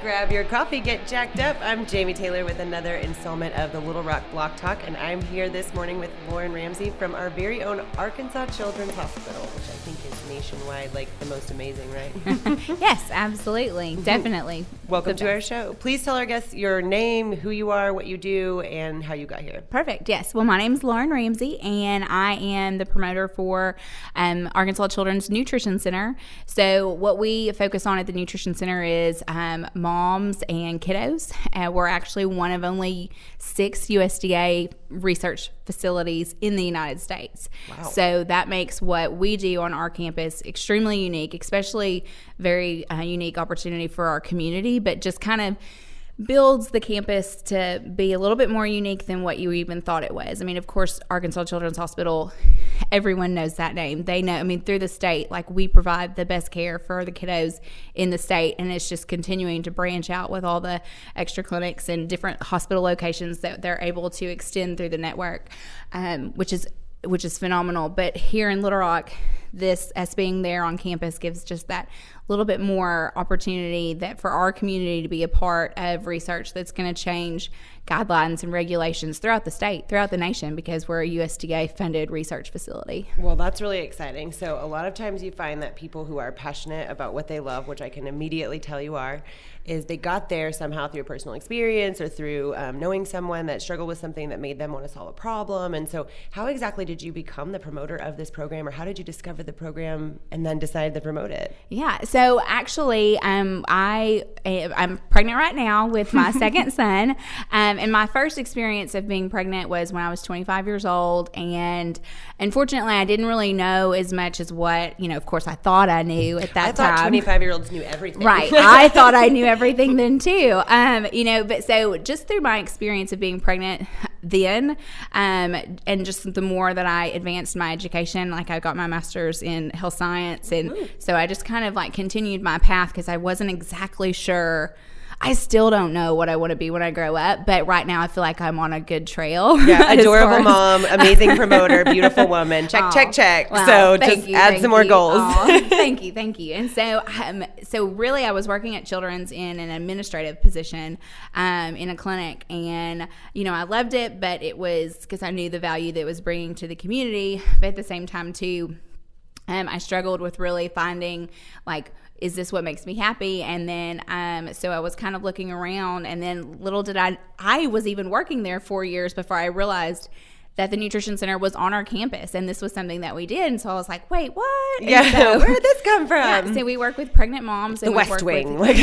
grab your coffee, get jacked up. I'm Jamie Taylor with another installment of the Little Rock Block Talk, and I'm here this morning with Lauren Ramsey from our very own Arkansas Children's Hospital, which I think is nationwide, like the most amazing, right? Yes, absolutely. Definitely. Welcome to our show. Please tell our guests your name, who you are, what you do, and how you got here. Perfect. Yes. Well, my name is Lauren Ramsey, and I am the promoter for Arkansas Children's Nutrition Center. So what we focus on at the Nutrition Center is moms and kiddos. We're actually one of only 6 USDA research facilities in the United States. Wow. So that makes what we do on our campus extremely unique, especially very unique opportunity for our community, but just kind of builds the campus to be a little bit more unique than what you even thought it was. I mean, of course, Arkansas Children's Hospital, everyone knows that name. They know, I mean, through the state, like we provide the best care for the kiddos in the state, and it's just continuing to branch out with all the extra clinics and different hospital locations that they're able to extend through the network, which is phenomenal. But here in Little Rock, this, as being there on campus, gives just that little bit more opportunity that for our community to be a part of research that's going to change guidelines and regulations throughout the state, throughout the nation, because we're a USDA funded research facility. Well, that's really exciting. So a lot of times you find that people who are passionate about what they love, which I can immediately tell you are, is they got there somehow through personal experience or through knowing someone that struggled with something that made them want to solve a problem. And so how exactly did you become the promoter of this program, or how did you discover the program and then decide to promote it? Yeah, so actually I'm pregnant right now with my second son. And my first experience of being pregnant was when I was 25 years old. And unfortunately, I didn't really know as much as what, of course, I thought I knew at that time. I thought 25-year-olds knew everything. Right. I thought I knew everything then too. But so just through my experience of being pregnant then, and just the more that I advanced my education, like I got my master's in health science. And so I just kind of like continued my path because I wasn't exactly sure. I still don't know what I want to be when I grow up, but right now I feel like I'm on a good trail. Yeah, adorable mom, amazing promoter, beautiful woman. Check. Well, so just add some more goals. Thank you. And so really I was working at Children's in an administrative position in a clinic, and I loved it, but it was because I knew the value that it was bringing to the community. But at the same time too, I struggled with really finding like, is this what makes me happy? And then, so I was kind of looking around, and then little did I was even working there 4 years before I realized that the Nutrition Center was on our campus, and this was something that we did. And so I was like, wait, what? Yeah, so, where did this come from? Yeah, so we work with pregnant moms. The West Wing. Right.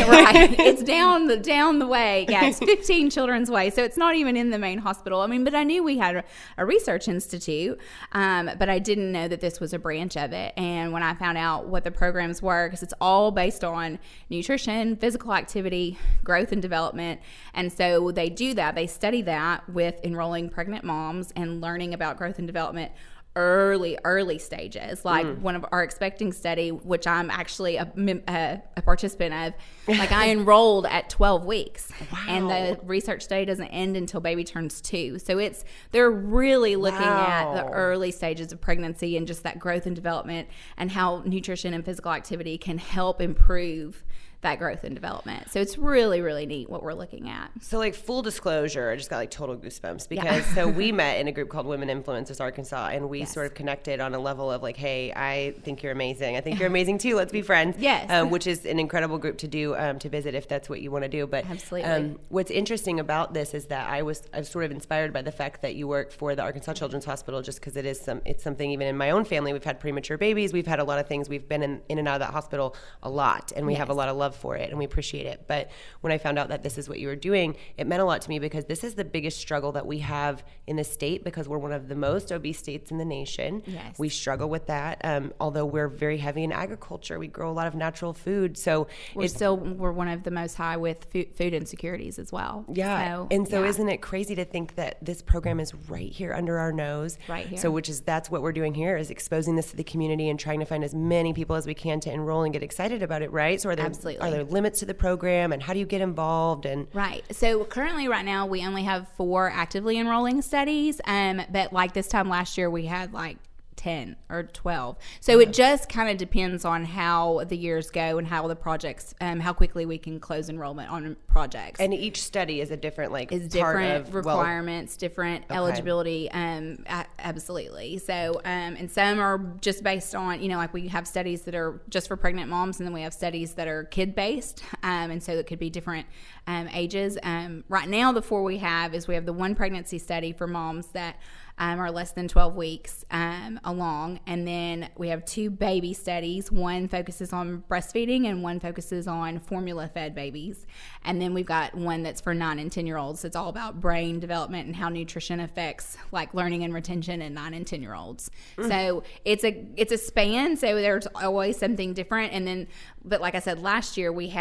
It's down the way. Yeah, it's 15 Children's Way. So it's not even in the main hospital. I mean, but I knew we had a research institute, but I didn't know that this was a branch of it. And when I found out what the programs were, because it's all based on nutrition, physical activity, growth and development. And so they do that. They study that with enrolling pregnant moms and learning about growth and development early stages, like one of our expecting study, which I'm actually a participant of. Like I enrolled at 12 weeks. Wow. And the research study doesn't end until baby turns 2. So they're really looking at the early stages of pregnancy and just that growth and development and how nutrition and physical activity can help improve that growth and development. So it's really, really neat what we're looking at. So like full disclosure, I just got like total goosebumps because so we met in a group called Women Influencers Arkansas, and we sort of connected on a level of like, hey, I think you're amazing. I think you're amazing too. Let's be friends. Yes. Which is an incredible group to do, to visit if that's what you want to do. But absolutely. What's interesting about this is that I was sort of inspired by the fact that you work for the Arkansas Children's Hospital, just because it's something even in my own family. We've had premature babies. We've had a lot of things. We've been in and out of that hospital a lot, and we have a lot of love for it, and we appreciate it. But when I found out that this is what you were doing, it meant a lot to me because this is the biggest struggle that we have in the state, because we're one of the most obese states in the nation. Yes. We struggle with that. Although we're very heavy in agriculture, we grow a lot of natural food. So we're one of the most high with food insecurities as well. Yeah. So isn't it crazy to think that this program is right here under our nose? Right here. So that's what we're doing here, is exposing this to the community and trying to find as many people as we can to enroll and get excited about it, right? So are there limits to the program, and how do you get involved? And right. So currently right now we only have 4 actively enrolling studies, but like this time last year we had like 10 or 12. So it just kind of depends on how the years go and how the projects, how quickly we can close enrollment on projects. And each study is a different, like, is part different of, requirements, different eligibility. Absolutely. So, and some are just based on, like we have studies that are just for pregnant moms, and then we have studies that are kid based. And so it could be different ages. Right now, the 4 we have is we have the one pregnancy study for moms that are less than 12 weeks along. And then we have 2 baby studies. One focuses on breastfeeding and one focuses on formula-fed babies. And then we've got one that's for 9 and 10-year-olds. It's all about brain development and how nutrition affects like learning and retention in 9 and 10-year-olds. So it's a span. So there's always something different. And then, but like I said, last year we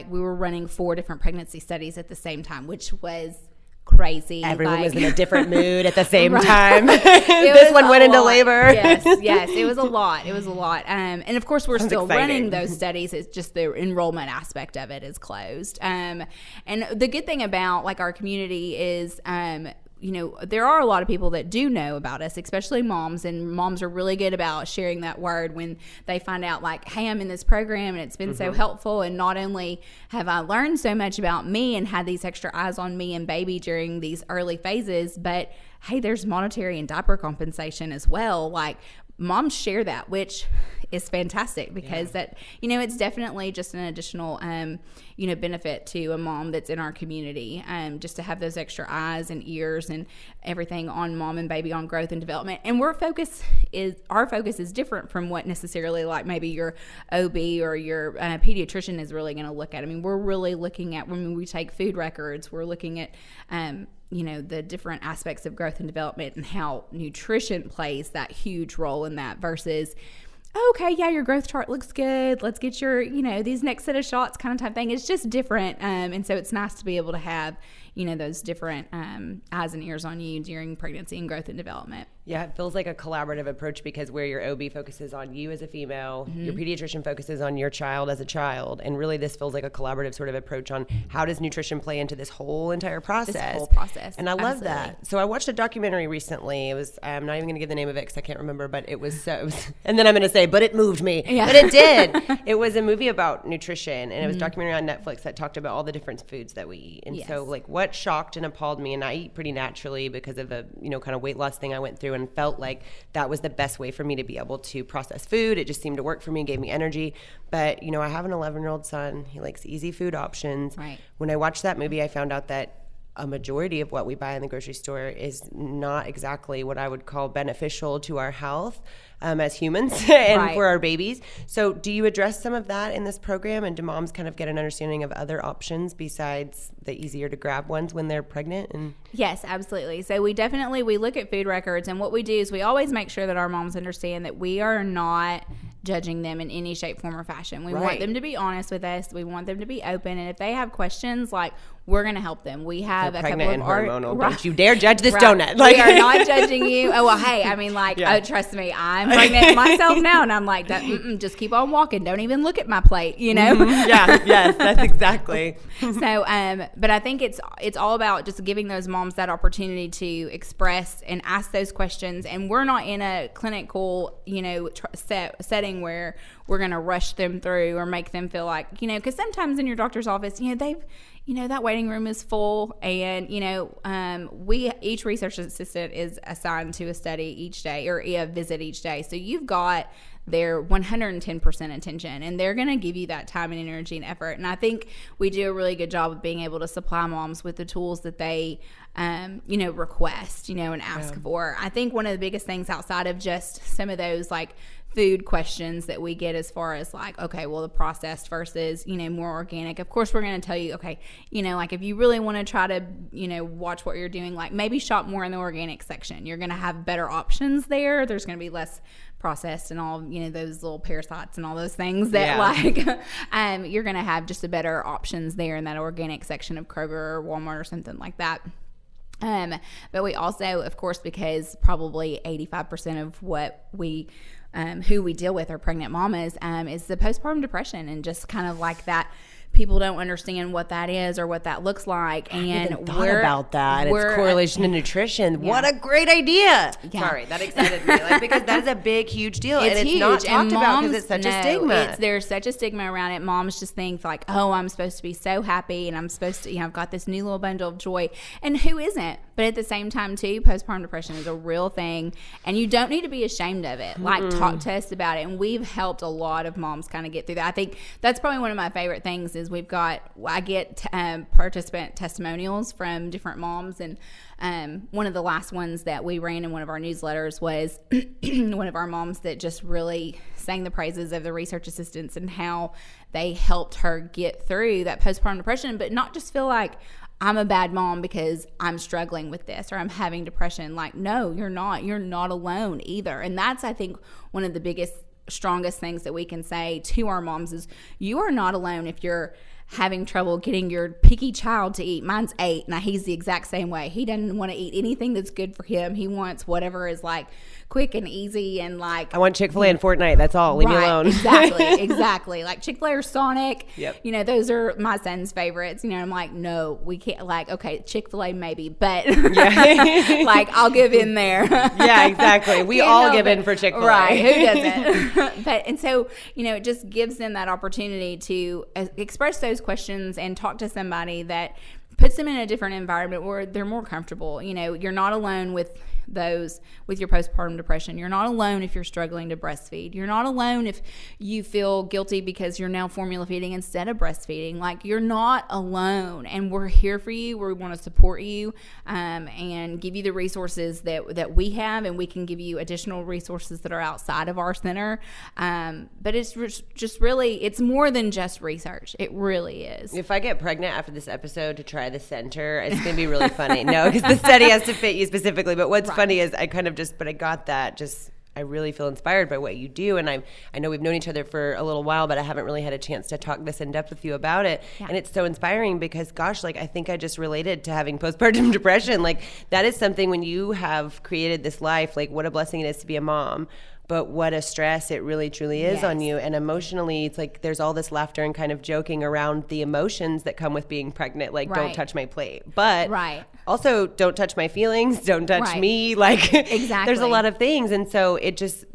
were running 4 different pregnancy studies at the same time, which was crazy. Everyone was in a different mood at the same time. This one went into labor. Yes, it was a lot. And of course, we're still running those studies. It's just the enrollment aspect of it is closed. And the good thing about like our community is, there are a lot of people that do know about us, especially moms, and moms are really good about sharing that word when they find out like, hey, I'm in this program and it's been so helpful. And not only have I learned so much about me and had these extra eyes on me and baby during these early phases, but hey, there's monetary and diaper compensation as well. Like moms share that, which is fantastic because that, it's definitely just an additional, benefit to a mom that's in our community, just to have those extra eyes and ears and everything on mom and baby on growth and development. And our focus is different from what necessarily like maybe your OB or your pediatrician is really going to look at. I mean, we're really looking at when we take food records, we're looking at, the different aspects of growth and development and how nutrition plays that huge role in that versus, okay, yeah, your growth chart looks good. Let's get your, these next set of shots kind of type thing. It's just different. And so it's nice to be able to have, those different eyes and ears on you during pregnancy and growth and development. Yeah, it feels like a collaborative approach because where your OB focuses on you as a female, your pediatrician focuses on your child as a child. And really this feels like a collaborative sort of approach on how does nutrition play into this whole entire process. And I love that. So I watched a documentary recently. It was, I'm not even going to give the name of it because I can't remember, but it was, and then I'm going to say, but it moved me. Yeah. But it did. It was a movie about nutrition, and it was a documentary on Netflix that talked about all the different foods that we eat. And so like what shocked and appalled me, and I eat pretty naturally because of a, kind of weight loss thing I went through, and felt like that was the best way for me to be able to process food. It just seemed to work for me, gave me energy. But, I have an 11-year-old son. He likes easy food options. Right. When I watched that movie, I found out that a majority of what we buy in the grocery store is not exactly what I would call beneficial to our health as humans and for our babies. So do you address some of that in this program, and do moms kind of get an understanding of other options besides the easier to grab ones when they're pregnant? And yes, absolutely. So we look at food records, and what we do is we always make sure that our moms understand that we are not judging them in any shape, form, or fashion. We want them to be honest with us. We want them to be open. And if they have questions, like, we're going to help them. We have a couple of hormonal. Don't you dare judge this donut. Like, we are not judging you. Oh, well, hey, I mean, like, oh, trust me, I'm pregnant myself now. And I'm like, just keep on walking. Don't even look at my plate, Yes, that's exactly. So, but I think it's all about just giving those moms that opportunity to express and ask those questions. And we're not in a clinical, setting where we're going to rush them through or make them feel like, because sometimes in your doctor's office, that waiting room is full, and each research assistant is assigned to a study each day or a visit each day. So you've got their 110% attention, and they're going to give you that time and energy and effort. And I think we do a really good job of being able to supply moms with the tools that they request, and ask for. I think one of the biggest things outside of just some of those like food questions that we get as far as like, okay, well, the processed versus, more organic. Of course, we're going to tell you, okay, like if you really want to try to, watch what you're doing, like maybe shop more in the organic section. You're going to have better options there. There's going to be less processed and all, those little parasites and all those things that you're going to have just a better options there in that organic section of Kroger or Walmart or something like that. But we also, of course, because probably 85% of what we who we deal with are pregnant mamas, is the postpartum depression and just kind of like that people don't understand what that is or what that looks like. And I hadn't thought about that. It's correlation to nutrition. What a great idea. Yeah. Sorry, that excited me. Like, because that is a big, huge deal. It's and it's huge. not talked about because it's such a stigma. There's such a stigma around it. Moms just think like, oh, I'm supposed to be so happy and I'm supposed to, I've got this new little bundle of joy. And who isn't? But at the same time, too, postpartum depression is a real thing. And you don't need to be ashamed of it. Like, talk to us about it. And we've helped a lot of moms kind of get through that. I think that's probably one of my favorite things is I get participant testimonials from different moms. And one of the last ones that we ran in one of our newsletters was one of our moms that just really sang the praises of the research assistants and how they helped her get through that postpartum depression, but not just feel like I'm a bad mom because I'm struggling with this or I'm having depression. Like, no, you're not. You're not alone either. And that's, I think, one of the biggest, strongest things that we can say to our moms is you are not alone if you're having trouble getting your picky child to eat. Mine's 8. Now, he's the exact same way. He doesn't want to eat anything that's good for him. He wants whatever is like quick and easy and like. I want Chick-fil-A and Fortnite. That's all. Leave me alone. Exactly. Like Chick-fil-A or Sonic. Yep. Those are my son's favorites. I'm like, no, we can't. Like, okay, Chick-fil-A maybe, but like I'll give in there. Yeah, exactly. We all give in for Chick-fil-A. Right. Who doesn't? And so, it just gives them that opportunity to express those questions and talk to somebody that puts them in a different environment where they're more comfortable. You're not alone with your postpartum depression. You're not alone if you're struggling to breastfeed. You're not alone if you feel guilty because you're now formula feeding instead of breastfeeding. Like, you're not alone, and we're here for you. We want to support you and give you the resources that we have, and we can give you additional resources that are outside of our center. But it's just really, it's more than just research. It really is. If I get pregnant after this episode to try the center, it's going to be really funny. No, because the study has to fit you specifically. But what's funny is I got that I really feel inspired by what you do. And I know we've known each other for a little while, but I haven't really had a chance to talk this in depth with you about it. Yeah. And it's so inspiring because, gosh, like, I think I just related to having postpartum depression. Like, that is something when you have created this life, like, what a blessing it is to be a mom. But what a stress it really truly is on you. And emotionally, it's like there's all this laughter and kind of joking around the emotions that come with being pregnant. Like, don't touch my plate. But also, don't touch my feelings. Don't touch me. Like, exactly. There's a lot of things. And so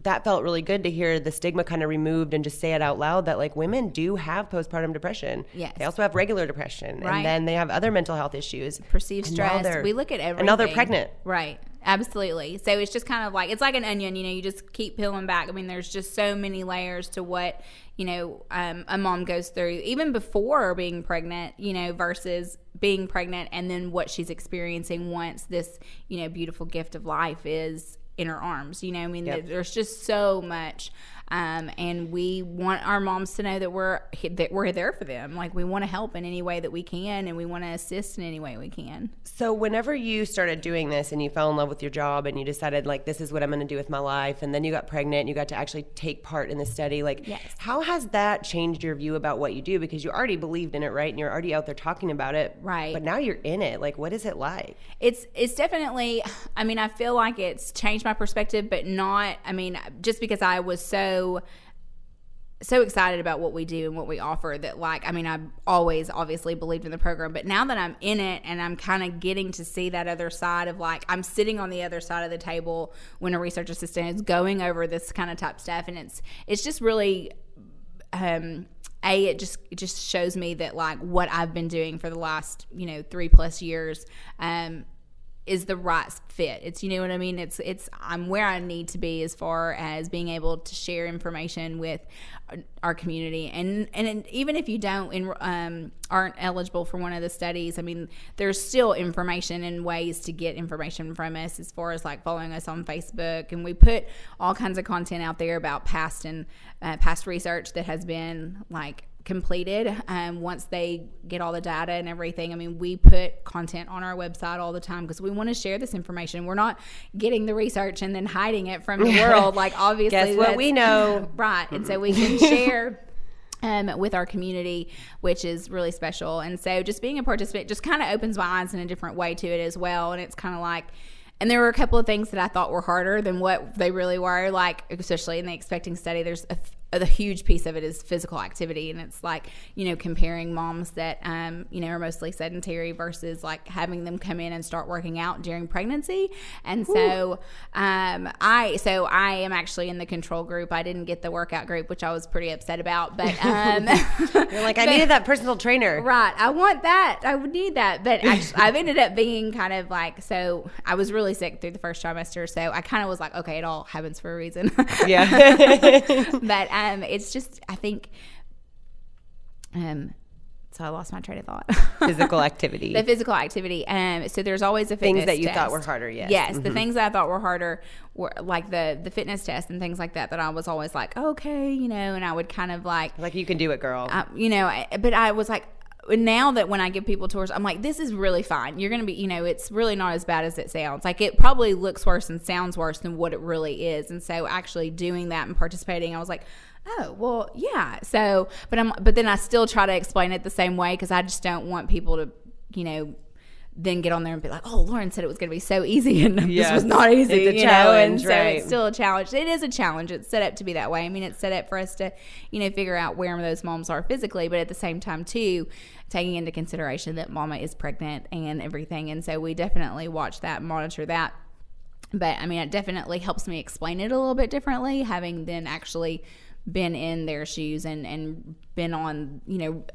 that felt really good to hear the stigma kind of removed and just say it out loud that, like, women do have postpartum depression. Yes. They also have regular depression. And then they have other mental health issues. Perceived stress. We look at everything. And now they're pregnant. Right. Absolutely. So it's just kind of like, it's like an onion, you just keep peeling back. I mean, there's just so many layers to what, a mom goes through even before being pregnant, versus being pregnant and then what she's experiencing once this, beautiful gift of life is in her arms. There's just so much. And we want our moms to know that we're there for them. Like, we want to help in any way that we can, and we want to assist in any way we can. So whenever you started doing this and you fell in love with your job and you decided, like, this is what I'm going to do with my life, and then you got pregnant and you got to actually take part in the study, like, how has that changed your view about what you do? Because you already believed in it, right? And you're already out there talking about it. Right. But now you're in it. Like, what is it like? It's definitely, I feel like it's changed my perspective, but not, just because I was so excited about what we do and what we offer that, like, I've always obviously believed in the program, but now that I'm in it and I'm kind of getting to see that other side of, like, I'm sitting on the other side of the table when a research assistant is going over this kind of type stuff, and it's just really it just shows me that, like, what I've been doing for the last 3+ years is the right fit. It's, you know what I mean? It's I'm where I need to be as far as being able to share information with our community. And even if you don't aren't eligible for one of the studies, there's still information and ways to get information from us, as far as, like, following us on Facebook. And we put all kinds of content out there about past research that has been, like, completed. Once they get all the data and everything, we put content on our website all the time because we want to share this information. We're not getting the research and then hiding it from the world. Like, obviously, guess what we know, right? And so we can share with our community, which is really special. And so just being a participant just kind of opens my eyes in a different way to it as well. And it's kind of like, and there were a couple of things that I thought were harder than what they really were, like, especially in the expecting study. There's the huge piece of it is physical activity. And it's like, comparing moms that, are mostly sedentary versus like having them come in and start working out during pregnancy. And so, I am actually in the control group. I didn't get the workout group, which I was pretty upset about, but, you're like, I needed that personal trainer. Right. I want that. I would need that. But actually, I've ended up being kind of like, so I was really sick through the first trimester. So I kind of was like, okay, it all happens for a reason. Yeah. But, it's just, I think, so I lost my train of thought. Physical activity. The physical activity. So there's always a fitness things that you test. thought were harder. Yes. Yes. The things that I thought were harder were like the fitness test and things like that I was always like, okay, and I would kind of like you can do it, girl. But I was like, now that when I give people tours, I'm like, this is really fine. You're going to be, it's really not as bad as it sounds. Like, it probably looks worse and sounds worse than what it really is. And so actually doing that and participating, I was like, oh, well, yeah. So, but then I still try to explain it the same way, because I just don't want people to, then get on there and be like, oh, Lauren said it was going to be so easy, and this was not easy. It's a challenge, and so right? It's still a challenge. It is a challenge. It's set up to be that way. I mean, it's set up for us to, figure out where those moms are physically, but at the same time, too, taking into consideration that mama is pregnant and everything. And so we definitely watch that, monitor that. But, I mean, it definitely helps me explain it a little bit differently, having then actually been in their shoes and been on,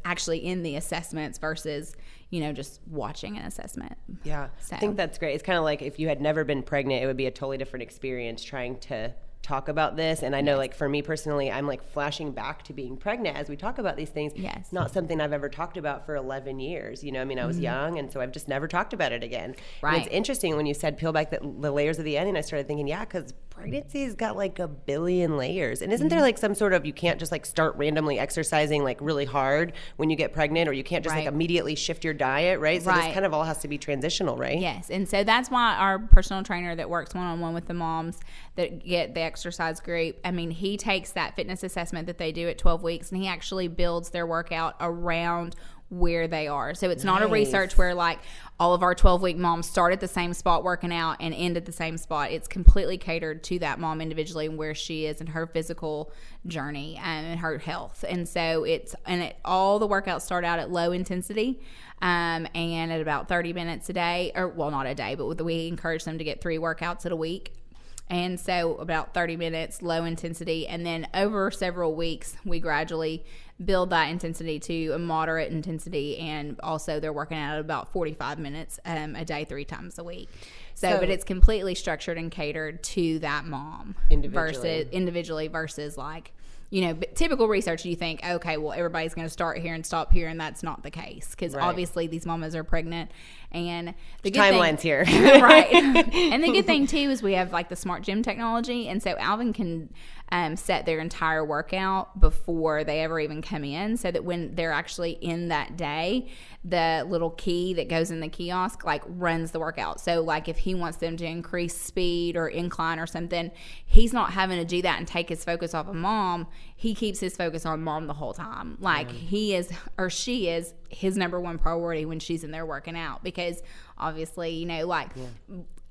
actually in the assessments versus, just watching an assessment. Yeah. So. I think that's great. It's kind of like if you had never been pregnant, it would be a totally different experience trying to talk about this. And I know, like, for me personally, I'm like flashing back to being pregnant as we talk about these things. Yes. It's not something I've ever talked about for 11 years. I was young, and so I've just never talked about it again. Right. And it's interesting when you said peel back the layers of the onion, I started thinking, yeah, because pregnancy's got like a billion layers. And isn't there like some sort of, you can't just like start randomly exercising like really hard when you get pregnant, or you can't just like immediately shift your diet, right? So this kind of all has to be transitional, right? Yes. And so that's why our personal trainer that works one-on-one with the moms that get the exercise group, I mean, he takes that fitness assessment that they do at 12 weeks and he actually builds their workout around where they are. So it's not a research where like all of our 12-week moms start at the same spot working out and end at the same spot. It's completely catered to that mom individually and where she is in her physical journey and her health. And so all the workouts start out at low intensity and at about 30 minutes a day, or well, not a day, but we encourage them to get 3 workouts a week. And so about 30 minutes, low intensity. And then over several weeks, we gradually build that intensity to a moderate intensity. And also they're working out at about 45 minutes a day, 3 times a week. So, but it's completely structured and catered to that mom individually versus like, typical research, you think, okay, well, everybody's going to start here and stop here, and that's not the case, because obviously these mamas are pregnant, and the good timeline's here. Right. And the good thing, too, is we have, like, the smart gym technology, and so Alvin can set their entire workout before they ever even come in, so that when they're actually in that day, the little key that goes in the kiosk, like, runs the workout. So, like, if he wants them to increase speed or incline or something, he's not having to do that and take his focus off of mom. He keeps his focus on mom the whole time. Like, he is, or she is, his number one priority when she's in there working out, because obviously,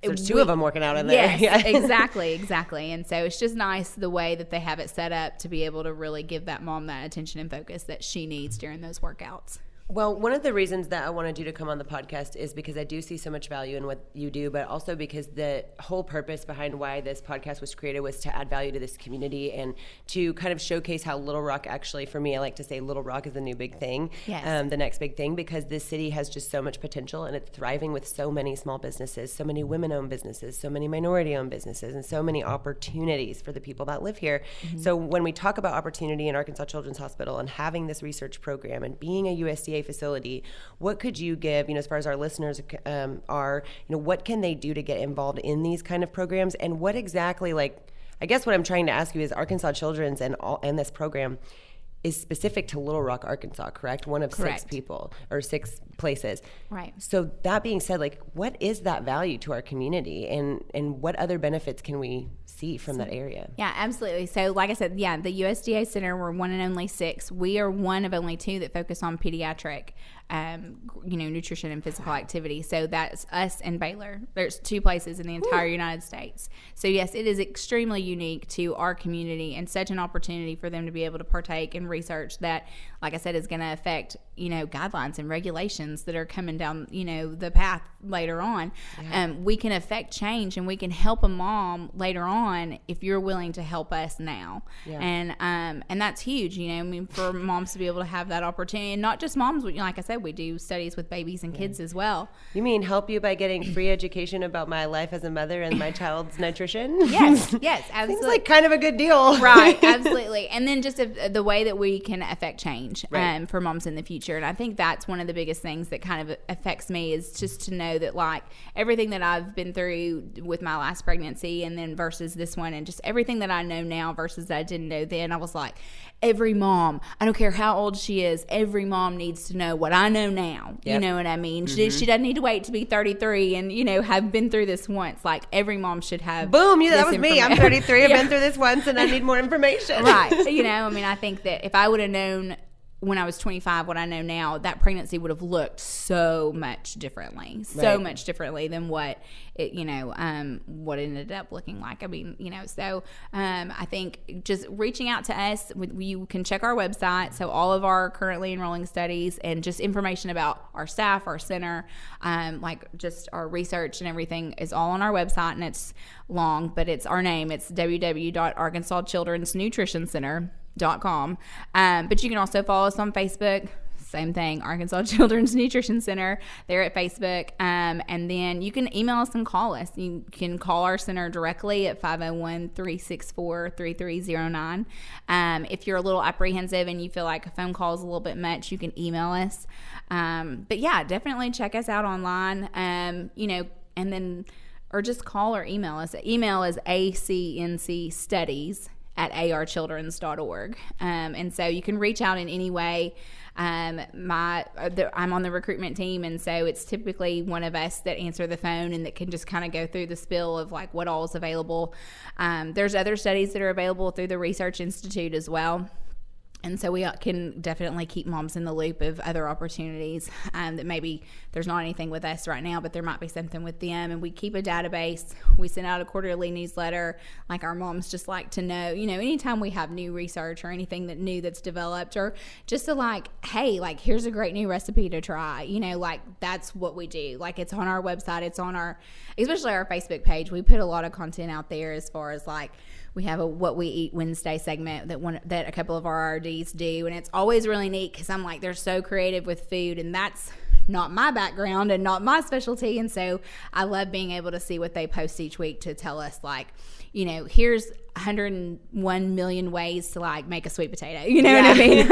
there's 2 of them working out in there. Yes, exactly. And so it's just nice the way that they have it set up to be able to really give that mom that attention and focus that she needs during those workouts. Well, one of the reasons that I wanted you to come on the podcast is because I do see so much value in what you do, but also because the whole purpose behind why this podcast was created was to add value to this community and to kind of showcase how Little Rock actually, for me, I like to say Little Rock is the new big thing, the next big thing, because this city has just so much potential and it's thriving with so many small businesses, so many women-owned businesses, so many minority-owned businesses, and so many opportunities for the people that live here. Mm-hmm. So when we talk about opportunity in Arkansas Children's Hospital and having this research program and being a USDA facility, what could you give, as far as our listeners are, what can they do to get involved in these kind of programs? And what exactly, I guess what I'm trying to ask you is Arkansas Children's and this program, is specific to Little Rock, Arkansas, correct? One of Correct. 6 people or 6 places. Right. So that being said, like, what is that value to our community, and what other benefits can we see from that area? Yeah, absolutely. So like I said, yeah, the USDA Center, we're one and only 6. We are one of only 2 that focus on pediatric, nutrition and physical activity. So that's us and Baylor. There's 2 places in the entire United States. So yes, it is extremely unique to our community and such an opportunity for them to be able to partake in research that, like I said, is going to affect, guidelines and regulations that are coming down, the path later on. Yeah. We can affect change, and we can help a mom later on if you're willing to help us now. Yeah. And that's huge, for moms to be able to have that opportunity. And not just moms, like I said, we do studies with babies and kids as well. You mean help you by getting free education about my life as a mother and my child's nutrition? Yes, absolutely. Seems like kind of a good deal. Right, absolutely. And then just the way that we can affect change Right. For moms in the future. And I think that's one of the biggest things that kind of affects me, is just to know that, like, everything that I've been through with my last pregnancy and then versus this one, and just everything that I know now versus that I didn't know then, I was like, every mom, I don't care how old she is, every mom needs to know what I know now. Yep. You know what I mean? Mm-hmm. She doesn't need to wait to be 33 and, have been through this once. Like, every mom should have Boom, that this was me. I'm 33. I've been through this once, and I need more information. Right. I think that if I would have known when I was 25 what I know now, that pregnancy would have looked so much differently. So Right. much differently than what it, what it ended up looking like. I mean, I think just reaching out to us, you can check our website. So all of our currently enrolling studies and just information about our staff, our center, like just our research and everything is all on our website, and it's long, but it's our name. It's www.arkansaschildrensnutritioncenter.com. But you can also follow us on Facebook. Same thing, Arkansas Children's Nutrition Center. They're at Facebook. And then you can email us and call us. You can call our center directly at 501-364-3309. If you're a little apprehensive and you feel like a phone call is a little bit much, you can email us. But yeah, definitely check us out online, and then, or just call or email us. Email is acncstudies@archildrens.org. And so you can reach out in any way. I'm on the recruitment team, and so it's typically one of us that answer the phone and that can just kind of go through the spill of like what all is available. There's other studies that are available through the Research Institute as well. And so we can definitely keep moms in the loop of other opportunities that maybe there's not anything with us right now, but there might be something with them. And we keep a database. We send out a quarterly newsletter. Like, our moms just like to know, anytime we have new research or anything that's developed, or just to like, hey, like, here's a great new recipe to try. Like, that's what we do. Like, it's on our website. It's on especially our Facebook page. We put a lot of content out there as far as like, we have a What We Eat Wednesday segment that a couple of our RDs do, and it's always really neat because I'm like, they're so creative with food, and that's not my background and not my specialty, and so I love being able to see what they post each week to tell us, like, here's 101 million ways to like make a sweet potato. You know what I mean?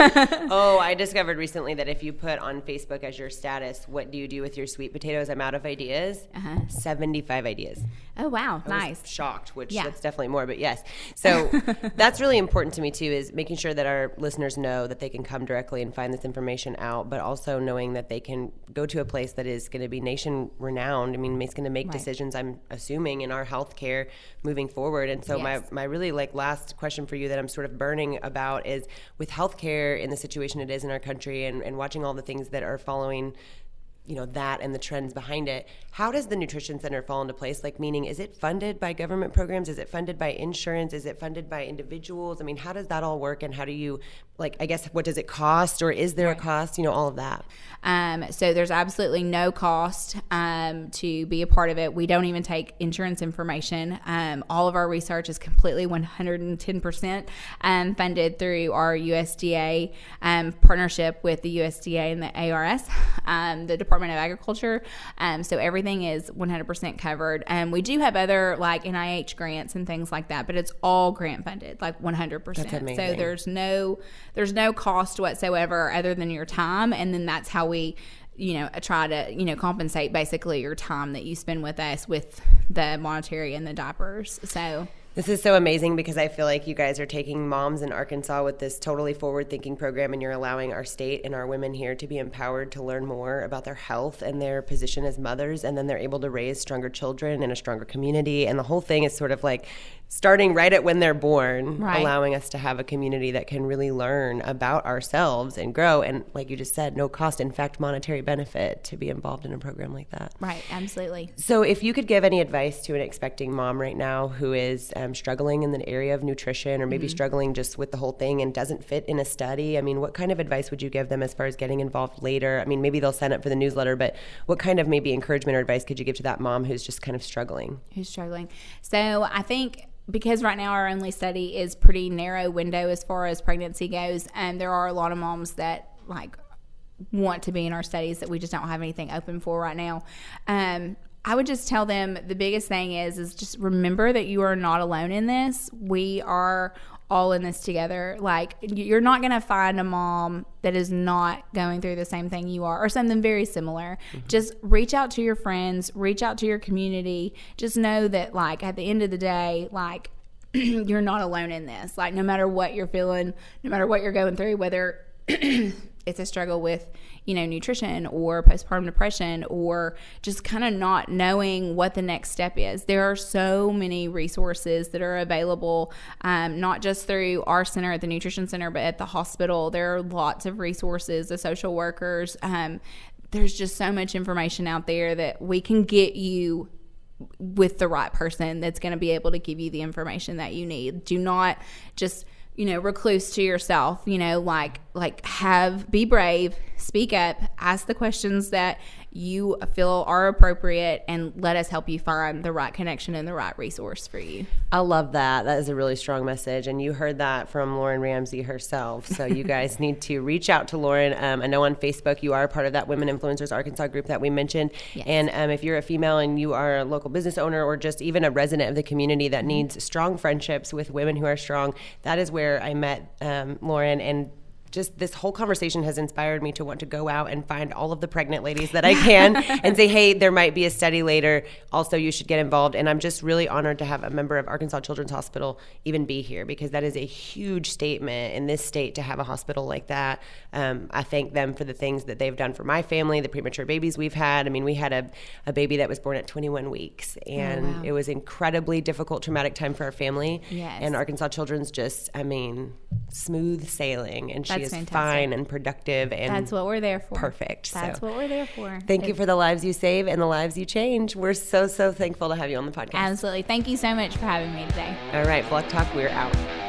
Oh, I discovered recently that if you put on Facebook as your status, what do you do with your sweet potatoes? I'm out of ideas. 75 ideas. Oh, wow. I Nice. was shocked, which Yeah. that's definitely more, but yes. So that's really important to me too, is making sure that our listeners know that they can come directly and find this information out, but also knowing that they can go to a place that is going to be nation renowned. I mean, it's going to make Right. decisions, I'm assuming, in our healthcare moving forward. And so Yes. my really like last question for you that I'm sort of burning about is, with healthcare in the situation it is in our country, and watching all the things that are following that and the trends behind it, how does the Nutrition Center fall into place? Like, meaning, is it funded by government programs? Is it funded by insurance? Is it funded by individuals? I mean, how does that all work? And how do you, like, I guess, what does it cost, or is there a cost? All of that. So there's absolutely no cost to be a part of it. We don't even take insurance information. All of our research is completely 110% funded through our USDA partnership with the USDA and the ARS, the Department of Agriculture. So everything is 100% covered. We do have other like NIH grants and things like that, but it's all grant funded, like 100%. That's amazing. So there's no cost whatsoever other than your time, and then that's how we try to compensate basically your time that you spend with us with the monetary and the diapers. So This is so amazing because I feel like you guys are taking moms in Arkansas with this totally forward-thinking program, and you're allowing our state and our women here to be empowered to learn more about their health and their position as mothers, and then they're able to raise stronger children in a stronger community. And the whole thing is sort of like starting right at when they're born, Right. allowing us to have a community that can really learn about ourselves and grow. And like you just said, no cost, in fact, monetary benefit to be involved in a program like that. Right, absolutely. So if you could give any advice to an expecting mom right now who is struggling in the area of nutrition, or maybe struggling just with the whole thing and doesn't fit in a study, I mean, what kind of advice would you give them as far as getting involved later? I mean, maybe they'll sign up for the newsletter, but what kind of maybe encouragement or advice could you give to that mom who's just kind of struggling? So I think because right now our only study is pretty narrow window as far as pregnancy goes, and there are a lot of moms that like want to be in our studies that we just don't have anything open for right now. I would just tell them the biggest thing is just remember that you are not alone in this. We are all in this together. Like, you're not going to find a mom that is not going through the same thing you are, or something very similar. Just reach out to your friends, reach out to your community. Just know that, like, at the end of the day, like, you're not alone in this. Like, no matter what you're feeling, no matter what you're going through, whether it's a struggle with, nutrition or postpartum depression, or just kind of not knowing what the next step is. There are so many resources that are available, not just through our center at the Nutrition Center, but at the hospital. There are lots of resources, the social workers. There's just so much information out there that we can get you with the right person that's going to be able to give you the information that you need. Do not just recluse to yourself, be brave, speak up, ask the questions that you feel are appropriate, and let us help you find the right connection and the right resource for you. I love that. That is a really strong message. And you heard that from Lauren Ramsey herself. So you guys need to reach out to Lauren. I know on Facebook you are a part of that Women Influencers Arkansas group that we mentioned. Yes. And if you're a female and you are a local business owner, or just even a resident of the community that needs strong friendships with women who are strong, that is where I met Lauren. And just this whole conversation has inspired me to want to go out and find all of the pregnant ladies that I can and say, hey, there might be a study later. Also, you should get involved. And I'm just really honored to have a member of Arkansas Children's Hospital even be here, because that is a huge statement in this state to have a hospital like that. I thank them for the things that they've done for my family, the premature babies we've had. I mean, we had a baby that was born at 21 weeks, and It was incredibly difficult, traumatic time for our family. Yes. And Arkansas Children's just, smooth sailing, and she is fantastic. Fine and productive, and that's what we're there for. Perfect. That's what we're there for. Thank you for the lives you save and the lives you change. We're so thankful to have you on the podcast. Absolutely. Thank you so much for having me today. All right, Block Talk, we're out.